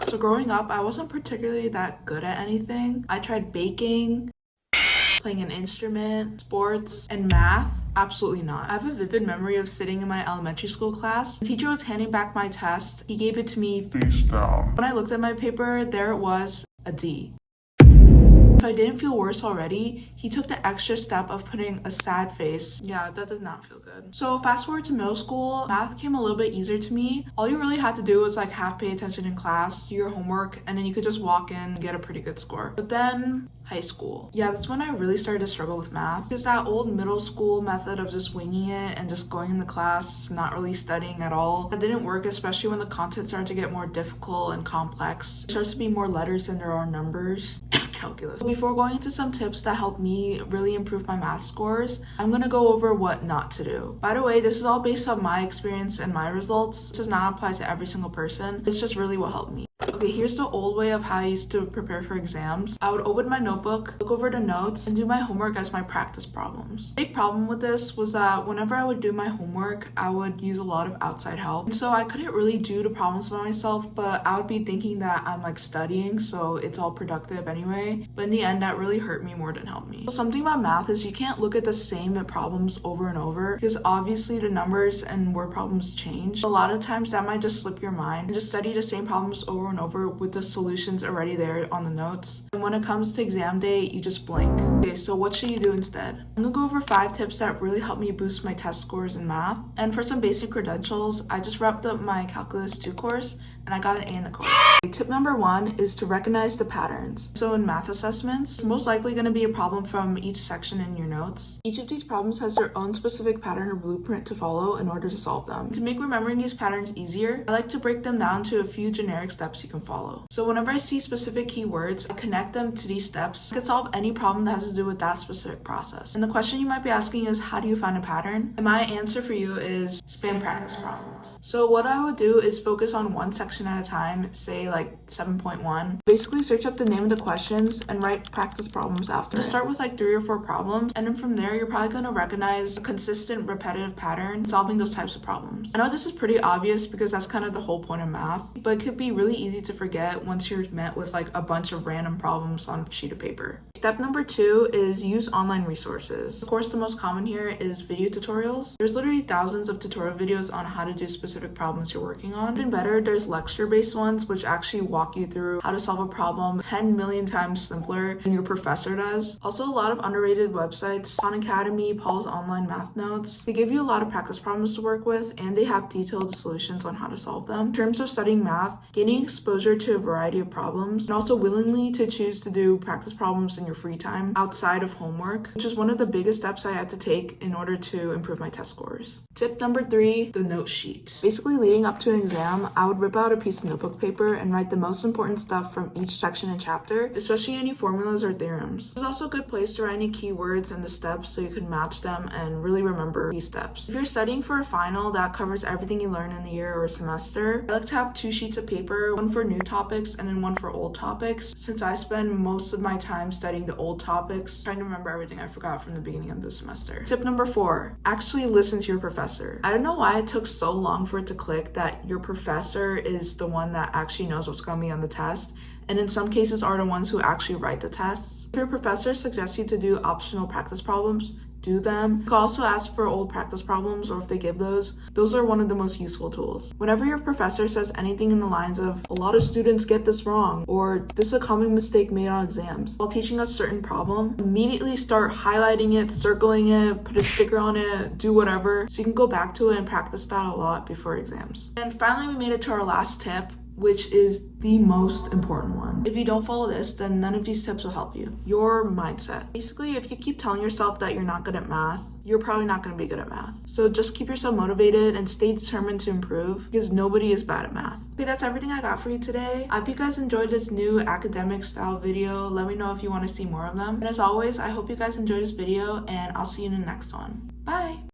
So growing up, I wasn't particularly that good at anything. I tried baking, playing an instrument, sports, and math. Absolutely not. I have a vivid memory of sitting in my elementary school class. The teacher was handing back my test. He gave it to me face down. When I looked at my paper, there it was, a D. If I didn't feel worse already, he took the extra step of putting a sad face. Yeah, that did not feel good. So fast forward to middle school, math came a little bit easier to me. All you really had to do was like half pay attention in class, do your homework, and then you could just walk in and get a pretty good score. But then high school. Yeah, that's when I really started to struggle with math. Because that old middle school method of just winging it and just going in the class, not really studying at all, that didn't work, especially when the content started to get more difficult and complex. It starts to be more letters than there are numbers. Calculus. Before going into some tips that helped me really improve my math scores, I'm gonna go over what not to do. By the way, this is all based on my experience and my results. This does not apply to every single person. It's just really what helped me. Okay, here's the old way of how I used to prepare for exams. I would open my notebook, look over the notes, and do my homework as my practice problems. The big problem with this was that whenever I would do my homework, I would use a lot of outside help. And so I couldn't really do the problems by myself, but I would be thinking that I'm like studying, so it's all productive anyway. But in the end, that really hurt me more than helped me. So something about math is you can't look at the same problems over and over because obviously the numbers and word problems change. A lot of times that might just slip your mind and just study the same problems over and over with the solutions already there on the notes. And when it comes to exam day, you just blank. Okay, so what should you do instead? I'm gonna go over 5 tips that really help me boost my test scores in math. And for some basic credentials, I just wrapped up my Calculus 2 course and I got an A in the course. Tip number 1 is to recognize the patterns. So in math assessments, it's most likely going to be a problem from each section in your notes. Each of these problems has their own specific pattern or blueprint to follow in order to solve them. To make remembering these patterns easier, I like to break them down to a few generic steps you can follow. So whenever I see specific keywords, I connect them to these steps. I can solve any problem that has to do with that specific process. And the question you might be asking is, how do you find a pattern? And my answer for you is spam practice problems. So what I would do is focus on one section at a time, say like 7.1. Basically search up the name of the questions and write practice problems after. Just start with like 3 or 4 problems, and then from there you're probably going to recognize a consistent repetitive pattern in solving those types of problems. I know this is pretty obvious because that's kind of the whole point of math, but it could be really easy to forget once you're met with like a bunch of random problems on a sheet of paper. Step number 2 is use online resources. Of course, the most common here is video tutorials. There's literally thousands of tutorial videos on how to do specific problems you're working on. Even better, there's lecture-based ones which actually walk you through how to solve a problem 10 million times simpler than your professor does. Also, a lot of underrated websites, Khan Academy, Paul's Online Math Notes. They give you a lot of practice problems to work with, and they have detailed solutions on how to solve them. In terms of studying math, gaining exposure to a variety of problems, and also willingly to choose to do practice problems in your free time outside of homework, which is one of the biggest steps I had to take in order to improve my test scores. Tip number 3, the note sheet. Basically, leading up to an exam, I would rip out a piece of notebook paper and write the most important stuff from each section and chapter, especially any formulas or theorems. This is also a good place to write any keywords and the steps so you can match them and really remember these steps. If you're studying for a final that covers everything you learn in the year or semester, I like to have 2 sheets of paper, one for new topics and then one for old topics, since I spend most of my time studying the old topics, trying to remember everything I forgot from the beginning of the semester. Tip number 4, actually listen to your professor. I don't know why it took so long for it to click that your professor is the one that actually knows what's going to be on the test, and in some cases are the ones who actually write the tests. If your professor suggests you to do optional practice problems, do them. You can also ask for old practice problems, or if they give those are one of the most useful tools. Whenever your professor says anything in the lines of, a lot of students get this wrong, or this is a common mistake made on exams, while teaching a certain problem, immediately start highlighting it, circling it, put a sticker on it, do whatever, so you can go back to it and practice that a lot before exams. And finally, we made it to our last tip, which is the most important one. If you don't follow this, then none of these tips will help you. Your mindset. Basically, if you keep telling yourself that you're not good at math, you're probably not going to be good at math. So just keep yourself motivated and stay determined to improve, because nobody is bad at math. Okay, that's everything I got for you today. I hope you guys enjoyed this new academic style video. Let me know if you want to see more of them. And as always, I hope you guys enjoyed this video, and I'll see you in the next one. Bye!